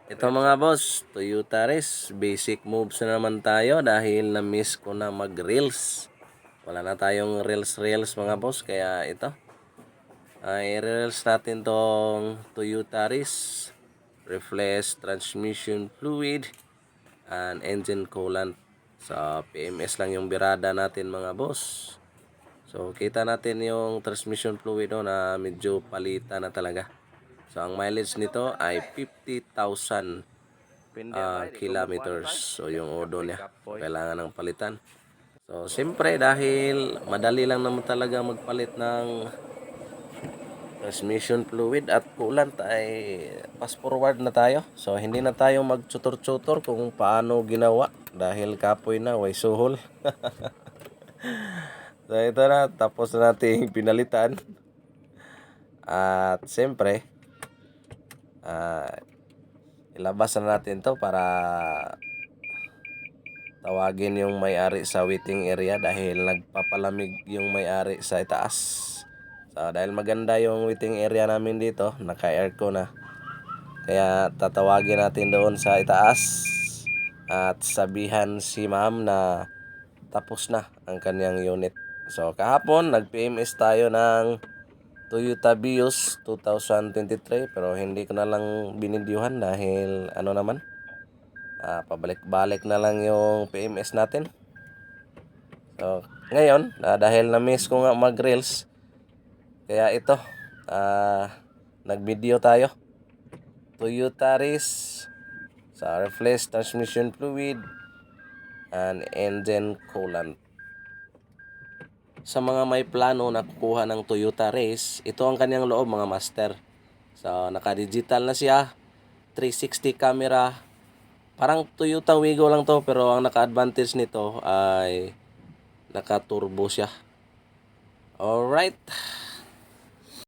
Ito mga boss, Toyota Race, basic moves na naman tayo dahil na-miss ko na mag-reels. Wala na tayong reels mga boss, kaya ito. I-reels natin tong Toyota Race, refresh transmission fluid, and engine coolant. Sa PMS lang yung birada natin mga boss. So kita natin yung transmission fluid na medyo palitan na talaga. So ang mileage nito ay 50,000 kilometers. So yung odo niya kailangan ng palitan. So siyempre dahil madali lang naman talaga magpalit ng transmission fluid at coolant ay fast forward na tayo. So hindi na tayo magtutor-tutor kung paano ginawa dahil kapoy na way suhol. So ito na, tapos na nating pinalitan. At siyempre ilabas na natin to para tawagin yung may-ari sa waiting area dahil nagpapalamig yung may-ari sa itaas. So dahil maganda yung waiting area namin dito, naka-aircon na. Kaya tatawagin natin doon sa itaas at sabihan si ma'am na tapos na ang kanyang unit. So kahapon nag-PMS tayo ng Toyota Vios 2023 pero hindi ko na lang binidyuhan dahil pabalik-balik na lang yung PMS natin. So, ngayon, dahil na-miss ko nga mag-reels, kaya ito, nag-video tayo. Toyota Race sa refresh transmission fluid and engine coolant. Sa mga may plano na kukuha ng Toyota Race, ito ang kanyang loob mga master. So, naka-digital na siya, 360 camera. Parang Toyota Wigo lang to pero ang naka-advantage nito ay naka-turbo siya. Alright.